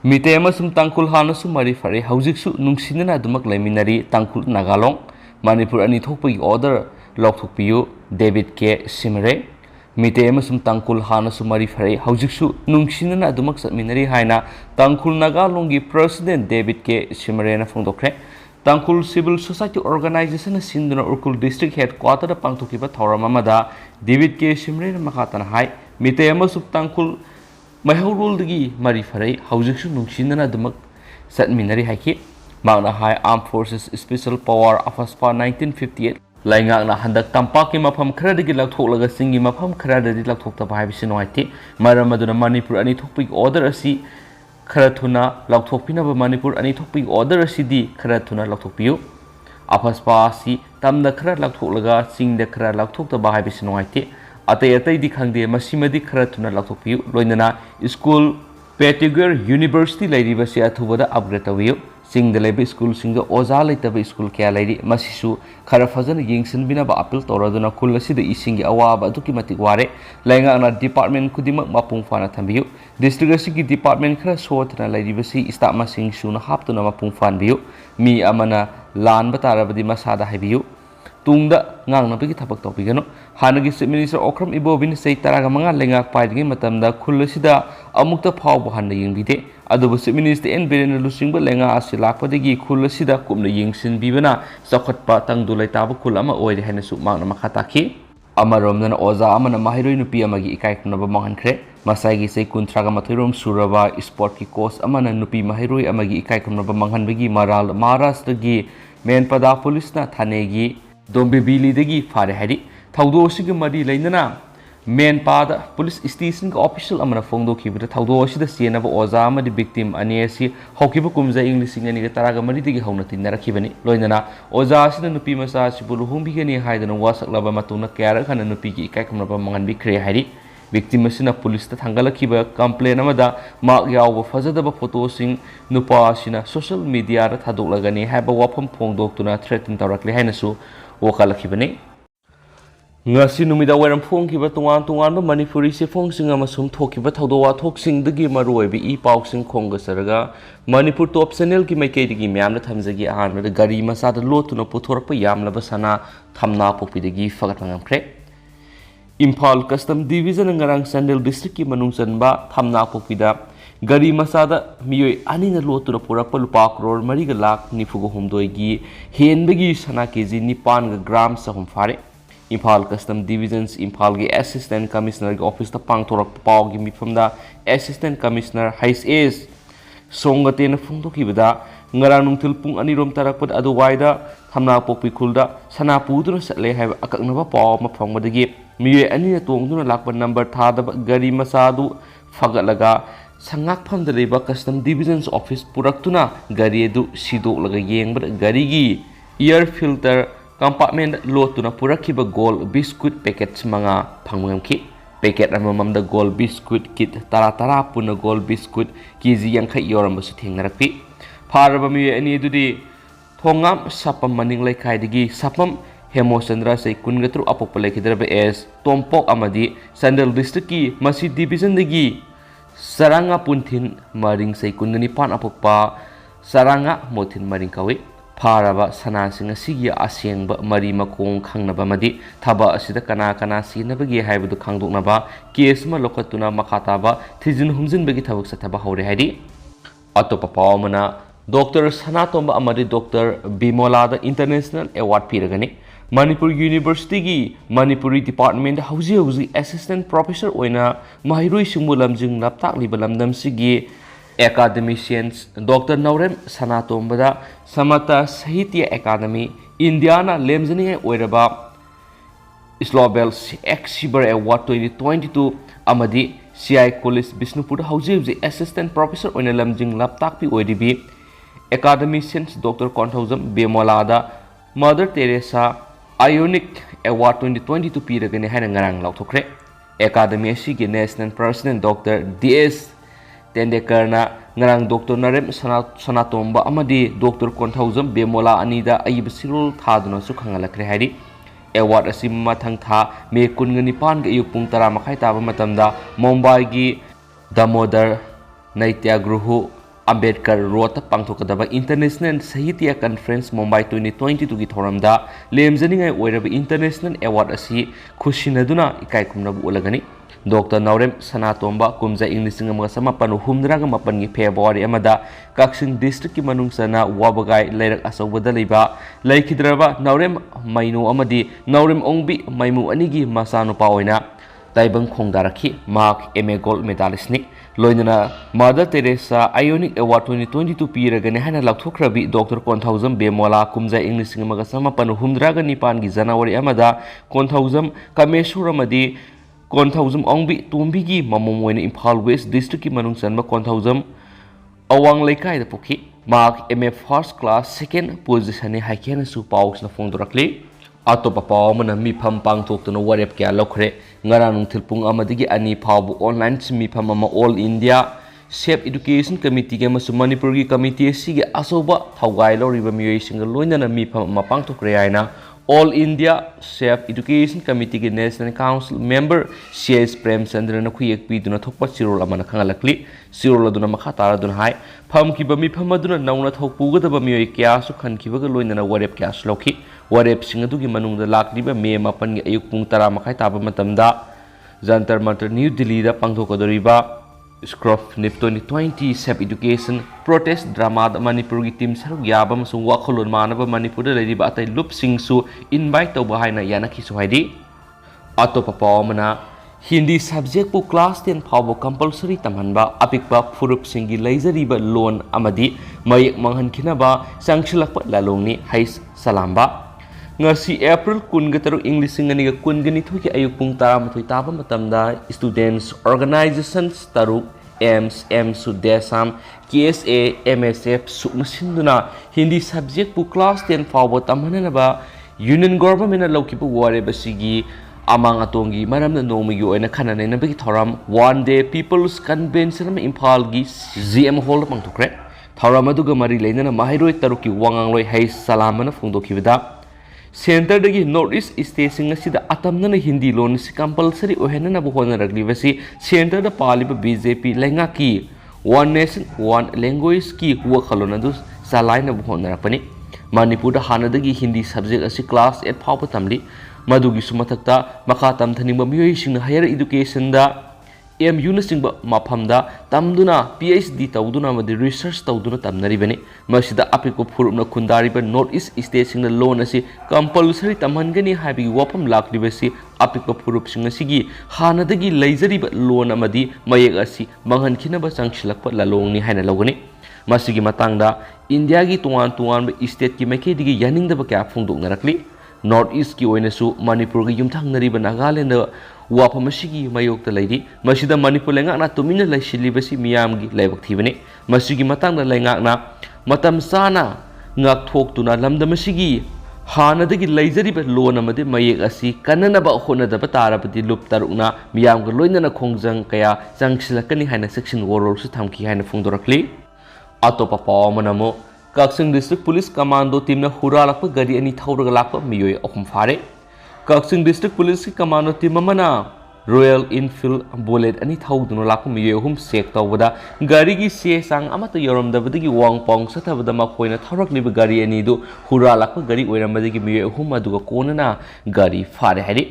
Mite amasum tangkul hanasu mari fare haujiksu nungsinana adumak laiminari tangkul nagalong Manipur ani thokpagi order Louthokpiyu David K Simre Mite amasum tangkul hanasu mari fare haujiksu nungsinana adumak satminari haina tangkul nagalongi president David K Simre na phongdokre Tangkul Civil Society Organization Sinduna Urkul District Headquarter da pangthokiba thoram amada David K Simre na makatana hai Mite amasum tangkul maheiloi mari farai haujiksu nungsinana dumak satminari haiki magna hai Armed Forces Special Power Afaspa 1958 laingak na handak tampaki mafam khradagi lakthoklaga singi mafam khradadi lakthoktaba haibisi noaiti maramaduna Manipur ani thokpagi order asi kharathuna laktokpinaba Manipur ani thokpagi order asi di kharathuna laktokpiyu Afaspa asi tamda khra lakthoklaga singda khra lakthoktaba haibisi noaiti Atai di khangde masimadi kharathuna laktokpiyu loinana school Petigur University lairi basi athubada upgrade tawiyu sing the lebe school singa oza laitaba school kya lairi masisu khara fazana yingsin bina ba appeal toraduna kulasi de isingi awaba duki matik ware lainga na department kudima mapung fana thambiyu district asigi department khara sothna lairi basi istama sing suna haptuna mapung fan biyu mi amana lan batarabadi masada haibiyu tungda ngang na pagi thapak topigano hanagi chief minister okram ibobin sei taraga manga lengak paidgi matamda khullasida amukta phawbo hanna yingbide adubu chief minister en beren lusingba lenga asilakpadagi khullasida kumna yingsin bibana sakhatpa tangdulai tabu khulama oire haina su mangna makhataki amaromna oza amana maheiloi nupi amagi ikai kunaba manghankhre masai sei kuntraga mathirom suraba sport ki coach amana nupi maheiloi amagi ikai kunaba manghanbagi maral Maharashtra gi menpada police na thanegi Dombe Bili degi fare hari thaudo sigi mari leinana men pada police station official amana phongdo khibida thaudo sida sienaba oza amadi victim ani asi hokiba kumza english ngani taraga mari degi hauna tinara khibani loinana oza sida nupi masa sibulu humbi gani haidana wasaklaba matuna kyara khana nupi gi kai kamraba mangan bi khre hari victim asina police ta thangala khiba complain amada mak yaw fazadaba photo sing nupa asina social media ra thadolagani haiba wafam phongdok tuna threaten tawrakle hainasu wakalakibani ngasi numida waram phongkiba tungan ba Manipuri se phongsing amasum thokiba thawdowa thoksing dagi maruibi I pausing khonga saraga Manipur top channel ki maikei dagi myamna thamjagi ahan gari masa da lotuna puthorpa yamlaba sana thamna pokpidagi fagatngamkhre Imphal Custom Division ngarang Sandel District ki manung chanba thamna pokpida gari masada miyoi anina lotuna purapa lupa crore mariga lakh nifugo humdoi gi henbegi sana keji nipan ga gram sahum fare Imphal Custom Divisions Imphal gi Assistant Commissioner gi office ta pangthorak paw gi mifamda Assistant Commissioner HS songatena phungdoki bida ngarang nungthil pung anirom tarakpad aduwaida thamna pokpi khulda sana puduna satle haiba akaknaba paw ma phangmadagi miyoi anina tongduna lakpa number thadaba gari masadu fagalaga Sangak pham da leba Custom Divisions Office puraktuna gari edu sidok laga yengbada gari gi air filter compartment lotuna purakhiba gold biscuit packets manga phangmamki packet amamamda gold biscuit kit tara puna gold biscuit kg yankhai yorambasu thengnarakpi pharaba mi ani edudi thongam sapam maning laikhai digi sapam Hemochandra sei kungatru apoppa lekhidraba s tompok amadi Sandel district ki masi division dagi Saranga punthin maring sei kungani pan apokpa saranga mothin maring kawi pharaba sana singa sigi asyengba mari makong khangnaba madi thaba asida kana sinabagi haibadu khangdoknaba case ma lokatuna makhataba thijin humjin bagi thabak sathaba hore haidi atopa pawmana Dr. Sanatomba amadi Dr. Bimola da international award piragani Manipur University gi Manipuri Department hauji assistant professor oina maheiloi singbu lamjing laptak liba lamdam sigi academicians Dr. Naurem Sanatomba da Samata Sahitya Academy Indiana lemjani oiraba Slobel Exhiber Award 2022 amadi CI College Bisnupur hauji assistant professor oina lamjing laptak pi oiribi academicians Dr. Konthojam Bemola da Mother Teresa Ionic Award 2022 piragani haina ngarang lauthokre Academy asigi National President Dr. DS Tendekar na ngarang Dr. Narem Sanatomba amadi Dr. Konthojam Bemola anida ayibsirul thaduna su khangalakre haidi award asi mathang tha me kungani pan ga yupung tara makhai taba matamda Mumbai gi Damodar Naitya Gruhu Ambedkar Road pangthokadaba International Sahitya Conference Mumbai 2022 gi thoramda lemjaningai oiraba International Award asi khushinaduna ikai kumnabu ulagani Dr. Naurem Sanatomba kumja English nga samapan humdraga mapan gi February amada Kaksing District ki manungsana Wabagai Lairak Asawada leiba laikhidraba Naurem Mainu amadi Naurem Ongbi Maimu anigi masanu paoina Taibang Khongdaraki Mark MA Gold Medalist ni Loinana Mother Teresa Ionic Award 2022 piragani hana laukthokrabi Dr. Konthauzam Bemola kumja English nga samapan humdraga nipan gi January amada Konthauzam Kameshuramadi Konthauzam Ongbi Tumbigi Mamomoina Imphal West District ki manungsanba Konthauzam Awang Laikai da Pukhi Mark MA First Class Second Position ni haikena su paus na fongdorakli Atopa pawmana mi pham pangthokna warep kya lokhre ngara nung thilpung amadigi ani phabu online mi pham ama All India Safe Education Committee ge masu Manipur gi committee si ge asoba thawgai loriba miyoi singa loinana mi pham ma pangthokre aina All India Safe Education Committee ki National Council Member C.S. Prem Chandra na khuyek pi duna thokpa sirol amana khangalakli sirol aduna makha tara duna hai pham ki bami pham aduna nauna thokpu ga daba miyoi kya su khan ki baga loinana warep kya slokhi warep sing adu gi manungda lakliba me mapan gi ayuk pung tara makhai taba matamda Jantar Mantar New Delhi da pangthokadoriba Scruff Nip 2020 Safe Education Protest Drama Manipur gi team saruk yaba masung wakholon manaba Manipur da leriba atai lup singsu invite tawba haina yanaki su haidi atopa pawmana Hindi subject pu class 10 phawbo compulsory tamhanba apikba furup singi leizariba loan amadi mayek manghankhre sangshilakpa lalongni hais salamba ngasi April 13 English ngani ga 12 ayuk pung 13 taba matamda students organizations taruk M Sudesam KSA MSF sukmasinduna Hindi subject pu class 10 phawbo tamhanaba union government na lokipu ware basigi amang atongi maramna nomigi oina khanane na bagi thoram one day people's convention Imphal gi GM hall pangthokre thoram aduga mari leinana maheiloi taruki wangangloi hai salamana phungdokhibada Center dagi Northeast State singa sida atamna Hindi loan si compulsory ohena bu hona ragli basi center da paliba BJP lenga ki one nation one language ki huwa khalona du salai na bu hona rakpani Manipur da hana dagi Hindi subject asi class 8 phawpa tamli madugi sumathakta makha tamthaningba miyoi sing higher education da MU na singba maphamda tamduna PhD tawduna madi research tawduna tamnaribani masida apiko phurupna khundariba North East State singna loan asi compulsory tamhangani habi wapam laklibasi apiko phurup singa sigi hanadagi leizariba loan amadi mayek asi manghankhre sangshilakpa lalongni haina logani masigi matangda India gi tuan state ki makedigi yaningdaba kya phungdoknarakli North East ki oinasu Manipur gi yumthangnariba Nagaland wapamashigi mayokta leidi masida Manipur lenga na tumina laisilibasi miyamgi laibak thibani masigi matangda lenga na matam sana ngak thoktuna lamdamasigi hanadagi leizariba loan amade mayek asi kananaba honadaba tarabati lup tarukna miyamga loinana khongjang kaya changsilakani haina section warol su thamki haina phungdorakli atopa pawmanamo Kaksing District Police Commando team na huralakpa gari ani thauraga lakpa miyoi ahum fare Kaksing District Police Commando team amana Royal Enfield bullet ani thauduna lakpa miyoi ahum sek tawbada gari gi se sang amata yoramdabadagi wangpong sathabada makhoina thaurakliba gari ani du huralakpa gari oirambadagi miyoi ahum aduga konana gari fare hari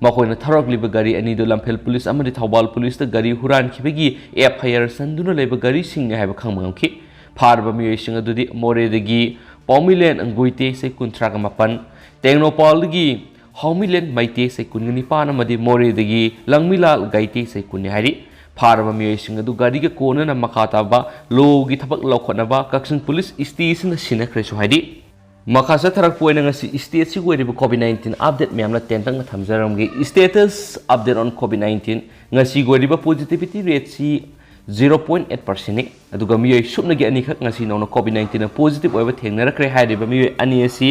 makhoina thaurakliba gari ani du Lamphel Police amadi Thawbal Police ta gari huran khibagi FIR sanduna leiba gari singna haiba khangmangamki Farba miyoi sing adudi more dagi Paumilen Anguite se kuntraga mapan Tengnopal dagi Haumilen Maite se kungani pana madi more dagi Langmilal Gaite se kunni hari Farba miyoi sing adu gari ga kona na makata ba logi thabak laukhatna ba Kaksing Police Station sinakre so hari Makasa tharak poina ngasi state si goiriba COVID-19 update myamla tentang thamjaramgi status update on COVID-19 ngasi goiriba positivity rate si 0.8% ni aduga miyoi supnagi ani khak ngasi nona COVID-19 na positive oiba thengnarakre hairiba miyoi ani asi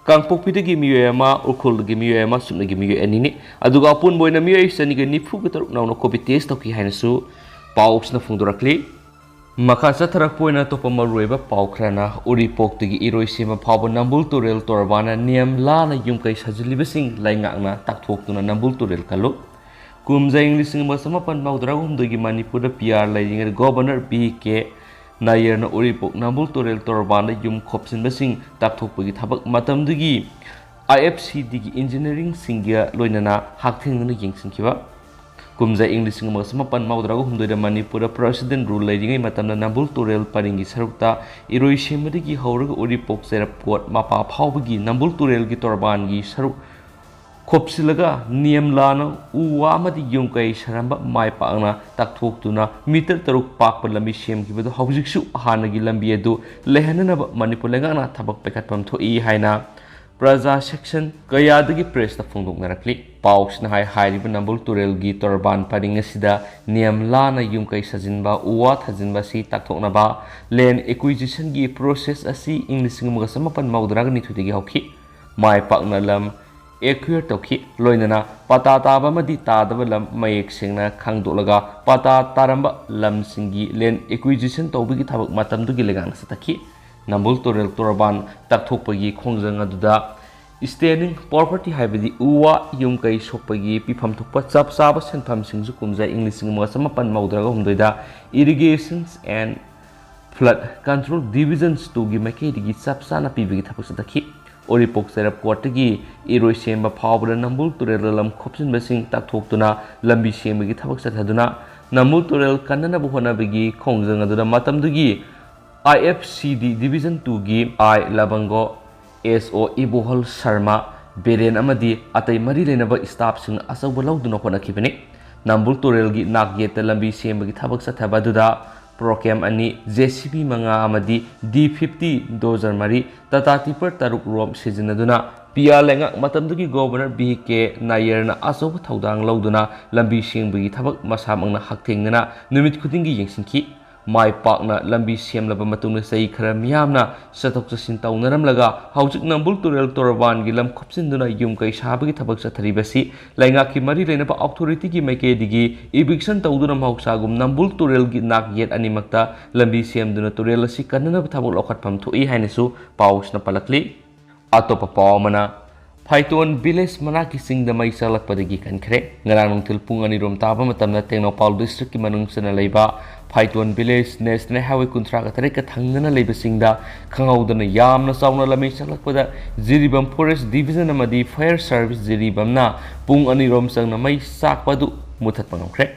kangpokpidagi miyoi ama urkholdagi miyoi ama supnagi miyoi ani ni aduga apun boina miyoi saniga nifu gataruk nona COVID test toki hainasu pausna phungdorakli makasa tharak poina topa maruiba paukrana uripok tagi iroi sema phawba nambul turel torbana niam lana yumkai sajlibasing laingakna takthokuna nambul turel kalu Kumja English ng masama pan maudra dagi Manipur PR lainga Governor BK Nayerna Uripok Nambul Torel Torbanda Yum Kopsin Basing Taktokpagi Tabak Matamdugi IFCD Engineering Singia Loinana Hakting Yingsin Kiva Kumza English Mapan Maudrago Humdoida Manipura President Rule Lading Matana Nambul Torel Paringi Saruta Iroi Shemadi Horg Uripok Serapot Mapa Paubagi Nambul Torel Gitorbangi Saruk Kopsilaga Niam Lana Uamadi Yunkai Saramba Mai Pagna Taktok Tuna Meter Taruk Pak Lami Shem Gibu Hausiksu Hanagi Lambiedu Lehanaba Manipulagana Tabak Pekatpam to E Haina Praza section Kayadagi press the Funduk Narakli Pauks Nahai Hariba Nambul Turel Gi Torban Padingasida Niam Lana Yunkai Sajinba Uat Hazinba Si Taktok Naba Land Acquisition Gi Process Asi English Mugasamapan Maudragani to the Hoki Mai Pagna Lam Acquire Toki Loinana Patata Bamadi Tadava Lam Mayek Singna Kangdolaga Pata Taramba Lam Singi Land Acquisition Tobigi Tabak Matam to Gilegan Sataki Nambul Torel Torban Taktokpagi Khongjang Aduda Standing Property Habidi Uwa Yumkai Sopagi Pipam Tukpa Chap Saba Senpam Singsu Kumza English Masamapan Maudraga Humdoida Irrigations and Flood Control Divisions to Gimaki Chap Sana Pibigi Tapusataki Oripok Serap Quartagi Iroi Shemba Power Nambul Turelam Kopsin Basing Taktokuna Lambi Shemagi Tabak Sataduna Nambul Turel Kanana Buhana Bigi Khongjang Aduda Matamdugi IFCD Division 2 gi I Labango SO Ibohol Sharma Beren Amadi Atai Mari Lenaba staff sing Asawalau do not Kibini Nambul Turel gi Nagyeta Lambi Shemagi Tabak Satabaduda Program Ani JCB Manga Amadi D50 Dozer Mari Tata Tipper Taruk Rom Sizinaduna Pia Lenga Matamdugi Governor BK Nayerna Asoba Taudang Lauduna Lambi Shemagi Tabak Masamang Haktingana Numit Kudingi Yangsinki Mai Pakna Lambi Siam Laba Matuna Sai Karamiamna Satok Sintau Naramlaga Haujik Nambul Turel Torban Gilam Kopsinduna Yumkai Shabagi Tabak Sataribasi Langaki Mari Lenapa Authority Gi Make Digi Eviction Tauduna Mausagum Nambul Turel Gi Nak Yet Animakta Lambi Siam Duna Turel Sikanana Tabak Lokat Pam to E Hanesu Paus Napalakli Atopa Paumana Python Village Manaki Sing the Maisalak Padigi Kankre Narang Tilpungani Rom Taba Matamna Technopal District Manung Sanaleba Python Village National Highway Contract Tareka Tangana Labor Singda Kangaudana Yamna Sauna Lamishalak Pada Ziribam Forest Division Amadi Fire Service Ziribamna Pung Anirom Sang Mai Sakpadu Mutat Panokre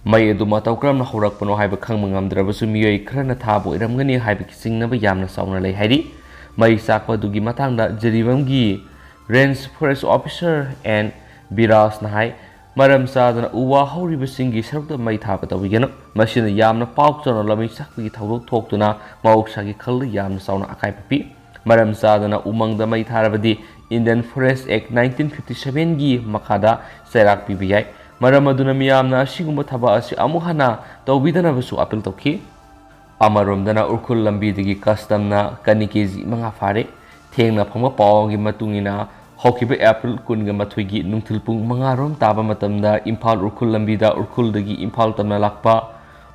May Edu Mataukram Horak Pano Hyba Kangmangam Drabasumi Krana Tabu Ramgani Hyba Sing Naba Yamna Sauna Lay Hari May Sakpadugi Matanga Ziribamgi Range Forest Officer and Biras Nahai Maram Sadana Uwa Hori Basingi Sarta Mai Tapata Vigano, Machine Yamna Paukton or Lami Saki Tau talk to na Mauksaki Kali Yam Sauna Akaipi, Maram Sadana Umang the Mai Taravadi Indian Forest Act 1957 Gi Makada Serak PBI, Maramaduna Miyamna Shigumataba Asi Amuhana, Tobidana Vasu Apil Toki, Amarum Dana Urkul Lambi Digi Customna Kanikizi Mangafare. Tengna Pama Pawgi Matungina, Hokiba April Kunga Matwigi, Nungtilpung Mangarom Taba Matamda, Impal Urkul Lambida, Urkul Dagi, Impal Tamna Lakpa,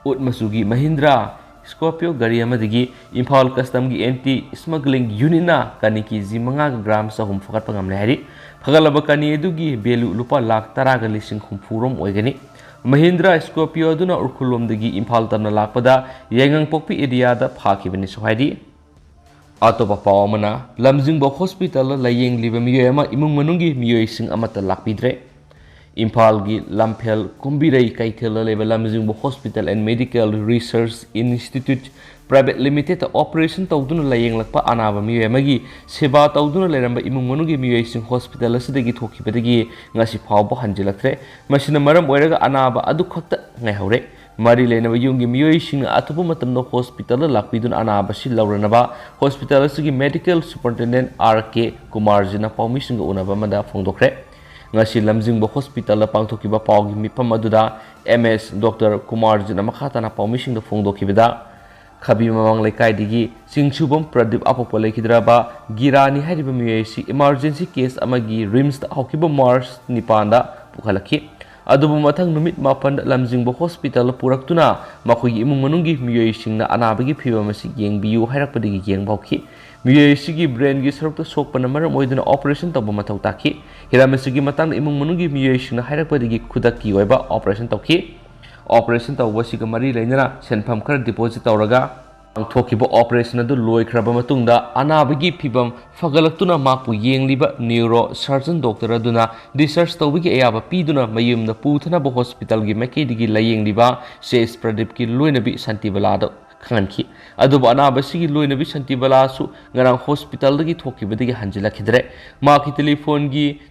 Utmasugi Mahindra, Scorpio Gariamadigi, Impal Customgi Anti Smuggling Unina, Kaniki Zimanga Gram Sahum Fakat Pangamlari, Pagalabakani Edugi, Belu Lupa Lak Taraga Lising Humpurum Oegani, Mahindra Scorpio Duna Urkulum Dagi, Impal Tamna Lakpada, Yangang Popi Ediada, Paki Venezuela. Atopa Paumana, Lamzingbo Hospital, Laying Libamiyama, Imung Manungi, Muising Amata Lapidre, Impalgi, Lampel, Kumbirei Kaitela Level Lamzingbo Hospital and Medical Research Institute, Private Limited Operation Tauduna Laying Lapa Anava Miyamagi, Seba Tauduna Leramba Imung Manungi Muising Hospital, Sidagi Toki Pedagi, Nasi Paubo Hanjilatre, Machina Maram Weraga Anava Adukota, Nahore. Mari Lena Yungi Muising Atupu Matamno Hospital, Lakpidun Anabashi Lauranaba, Hospital Sigi Medical Superintendent R.K. Kumarjina Paumising Unabamada Fondokre, Nasi Lamzingbo Hospital, Pangtokiba Paugi Mipamaduda, MS Dr. Kumarjina Makatana Paumising the Fondokibida, Kabimamang Lekai Digi, Sing Shubum Pradip Apopalekidraba, Girani Hadiba Muisi, Emergency Case Amagi, Rims the Hokiba Mars, Nipanda, Pukalaki. Adubu matang numit mapan Lamzingbo Hospital Puraktuna, Makogi Imungi, Muising na Anabagi Pivamasi Yang Biu Harapadi Yang Bauki, Muisigi Brain Gis Rokta Soap Panamara Moidana Operation Tabumataki, Hiramasugi Matang Imungi Muising na Harapadi Kudaki Weba Operation Toki, operation tawasiga mari leina senpham khar deposit tawraga angthokiba operation adu loikraba matungda anabagi phibam fagalaktuna makpu yengliba neuro surgeon doctor aduna research tawbigi ayaba piduna mayumna puthanaba hospital gi makedigi layengliba ses pradip ki loinabi santibalado khanki aduba anabasigi loinabi santibala su ngarang hospital dagi thokibadigi hanjila khidre ma ki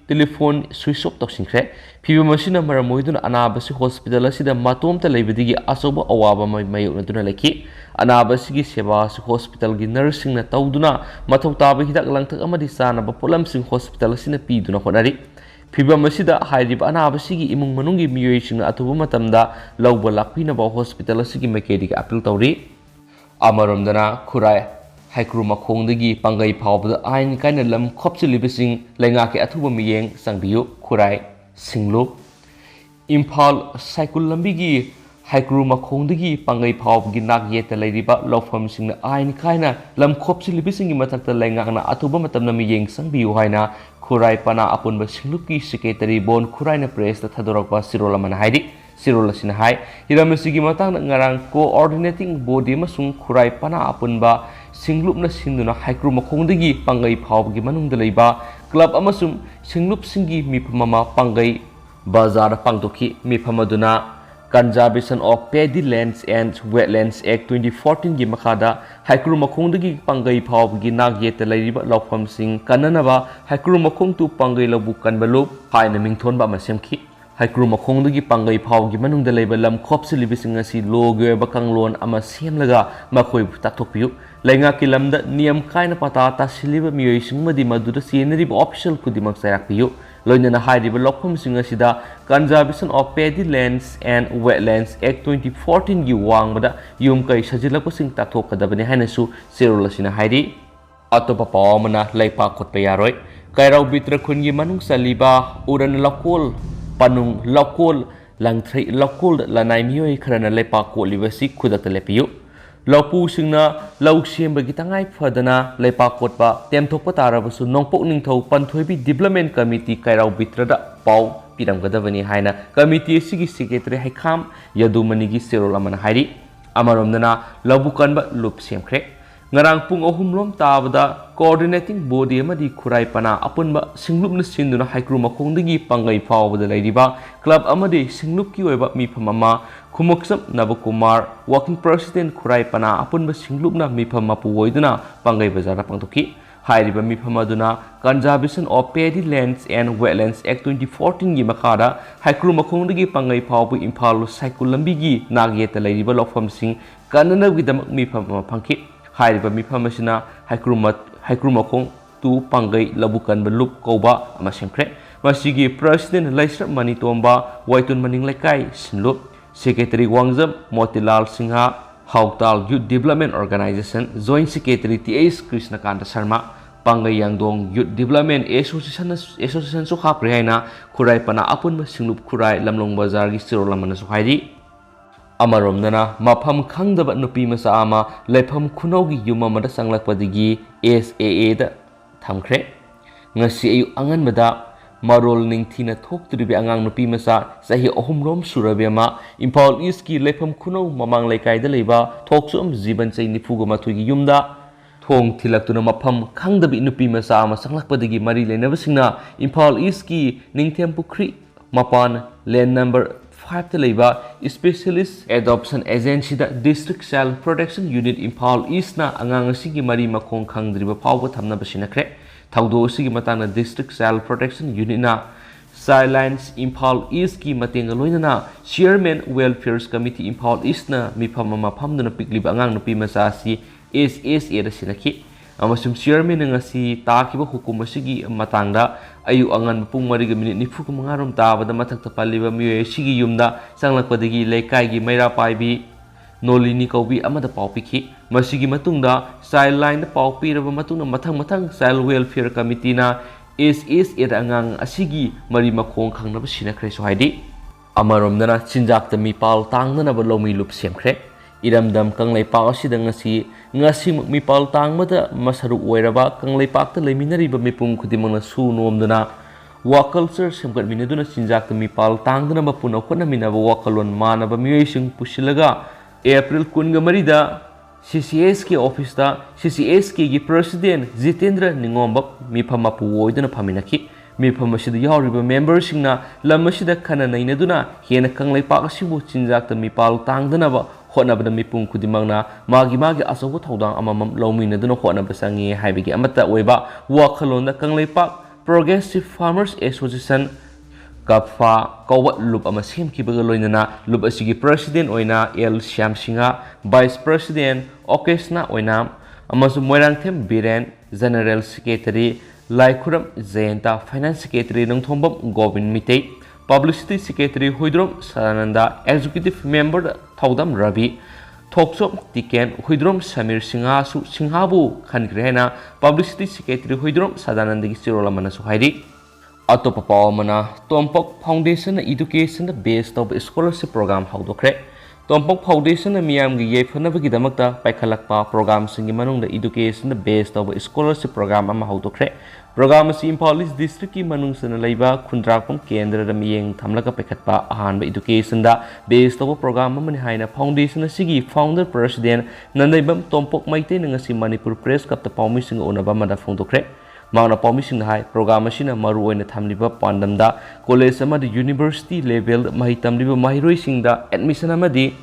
telephone switch off toksingkhre phibi masina maramoiduna anabasi hospital asida matomta leibadigi asoba awaba mayuna duna leki anabasigi seba su hospital gi nursing na tawduna mathau taba hidak langthak amadi sanaba polamsing hospital asina piduna honari phibam asida hairib anabasigi imung manungi miyoising atuba matamda lawba lakpinaba hospital asigi makedik appeal tawri amaromdana khurai haikru makhongdagi pangai phawbda ain kaina lam khopchilibising lenga ke athuba miyeng sangbiyu khurai singlup imphal cycle lambigi haikru makhongdagi pangai phawbgi nak yeta leiriba lawfam singna ain kaina lam khopchilibising mathakta lenga na athuba matamna miyeng sangbiyu haina khurai pana apunba singlupki secretary bon khurai na press ta thadorakba sirolamana haidi Sirol sin hai hiramesigi matang ngarang coordinating body masung khurai pana apunba singlup na sinduna haikru makhongdagi pangai phawgi manungda leiba club amasum singlup singi mipamama pangai bazar pangtoki mipamaduna Conservation of Paddy Lands and Wetlands Act 2014 gi makhada haikru makhongdagi pangai phawgi nak yeta leiriba lawfam sing kananaba haikru makhong tu pangai labu kanbalu haina mingthon ba masemki haikru makhongdagi pangai phawgi manungda leiba lam khopsilibising asi loge bakanglon ama semlaga makhoi takthokpiyu lenga kilamda niyam kaina pata ta siliba miyoising madi maduda scenery official kudimak sayakpiyu loinana hairiba lokhom sing asida Conservation of Paddy Lands and Wetlands Act 2014 gi wangbada yum kai sajilakpa sing takthokadabani hainasu serolasina hairi atopa pawmana leipa khotpa yaroi kairau bitra khungi manung saliba uran lakol panung lakol langthrai lakol lanai mioi kharana lepa kolibasi khudata lepiyu lapu singna lau sembagi tangai phadana lepa kotpa temthokpa tarabasu nongpok ningthau panthoibi development committee kairau bitrada pau piramgadabani haina committee sigi secretary haikham yadumanigi serolamana hairi amaromdana labukanba loop semkhre ngarang pung ahumlom tabada coordinating body amadi khurai pana apunba singlupna sinduna haikru makhongdagi pangai phawbada leiriba club amadi singlup ki oiba miphamama khumuksam navakumar working president khurai pana apunba singlupna mifhamma puoiduna pangai bazara pangtoki hairiba miphamaduna Conservation of Paddy Lands and Wetlands Act 2014 gi makhada haikru makhongdagi pangai phawbu imphal cycle lambigi nagyeta leiriba lofam sing kananagidam mifhamma phangki hairiba miphamasina haikru makhong tu pangai labukan belup koba ama semkhre masigi president laisra manitomba waitun maning lekai sinlup secretary wangjam motilal singha hautal youth development organization joint secretary ts krishnakanta sharma pangai yangdong youth development association su khapre haina khurai pana apunba singlup khurai lamlong bazar gi sirolamana su hairi amaromdana mafam khangdaba nupi masa ama lepham khunaugi yuma mada sanglakpadigi SAA da thamkhre ngasi ayu anganbada marol ningthina thoktribi angang nupi masa sahi ohumrom surabema Imphal East ki lepham khunau mamang laikai da leiba thoksum jiban chai nifuga mathugi yumda thong thilaktuna mafam khangdabi nupi masa ama sanglakpadigi mari lenabasingna Imphal East ki ningthem pukri mapan land number 5 leiba specialist adoption agency da district child protection unit Imphal East na angang asigi mari makhong khangdriba phawba thamna basinakre thaudo asigi matana district child protection unit na Silence Imphal East ki matenga loinana chairman welfare committee Imphal East na mifam mafamduna pikliba angang nupi masa si SSA da sinaki amasum chairman ngasi takiba hukum asigi matangda ayu angan pung mariga minute nifu ko mangarom tabada mathakta paliba miyoy sigi yumda sanglakpadagi leikai gi maira paibi nolini kaubi amada pawpikhi masigi matungda sideline da pawpi raba matungna mathang child welfare committee na SSA angang asigi mari makhong khangnaba sinakre so haidi amaromdana chinjak ta mipal tangdana ba lomi lup semkhre iramdam kanglai pa asida ngasi mipal tangmada masaru oiraba kanglai pakta leiminari ba mipum khudimangna su nomdana waculture semgatminaduna chinjak mipal tangdana puna hotnaminaba wakalon manaba miyosing pusilaga April 13 da CCS ki office da CCS ki president Jitendra Ningomba mipamapu woidana paminaki mifam yawriba members singna lamasida khana nainaduna hena kanglaipak asibu chinjak mipal tangdanaba hotnabada mipung khudimangna magi asobo thodang amamam lawminaduna hotnaba sangi haibigi amata oiba wakhalonda kanglaipak Progressive Farmers Association Kapfa Kawat Loop ama semkibaga loinana Loop asigi President oina L Syam Singha Vice President Okesna oina amasu Moirangthem Biren General Secretary Laikhuram Zayanta Finance Secretary Nongthombam Govin Mitei Publicity Secretary Huidrom Sadananda Executive Member Thaudam Ravi Thoksom Tiken Huidrom Samir Singha su Singhabu Khangrehna Publicity Secretary Huidrom Sadananda gi Sirola Manasu Haidi Atopa Pawamana Tompok Foundation Education based of scholarship program haudokre Tompok Foundation miyam gi yefanabagi damakta paikhalakpa program singi manung education based of scholarship program ama haudokre program si Imphal East district ki manung sana laiba khundrakpam kendra da miyeng thamlaka paikhatpa ahanba education da based of program amani haina foundation sigi founder president nandaibam Tompok maite ngasi Manipur press kapta pawmi singa onaba mada phongdokre Magna Pomishing High program machine Maru in the Tamliba Pandamda, College Amadi University level Mahitamliba Mahiroi Singda, admission Amadi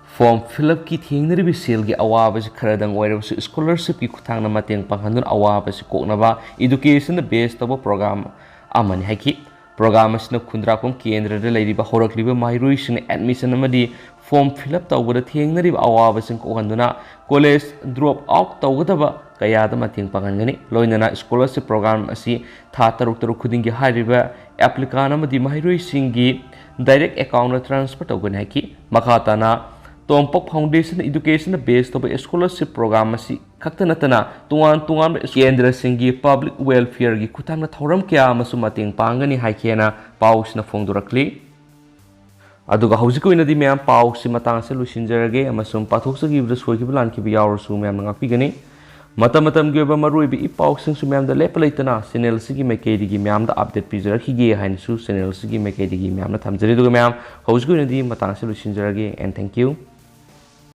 form Philip Kit Hingri Silgi Awabas Karadang where scholarship Kutana Matang Panganun Awabas Konava, education the base of a program Amani Haki. Programas na Kundrapum Kendra Lady Bahorak Liba Mahiroi admission Amadi form Philip Tower the Hingri Awabas and Kohanduna, College drop out Tawataba. Kaya da mating pangangani loinana scholarship program asi tha taruk khudingi hariba applicant amadi mahiroi singi direct account transfer tawgan haki makhatana Tompok Foundation education based of scholarship program asi khaktanatana tungan kendra singi public welfare gi kutangna thoram kya amasu mating pangani haikena pausna phongdurakli aduga hauzik oina di mem pausi matang se lusinjarage amasum pathoksa gi soikiba lanki bi yawrsu mem ngakpigani Matamattam Gyoba Maruibi Ipauxing Sumam the Lepalitana, Senel Sigi Makedi Mam, the update Pizzer Higi, Hansu, Senel Sigi Makedi Mam, the Tamzeridu Mam, Hosgunadi, Matansi Lusinjaragi, and thank you.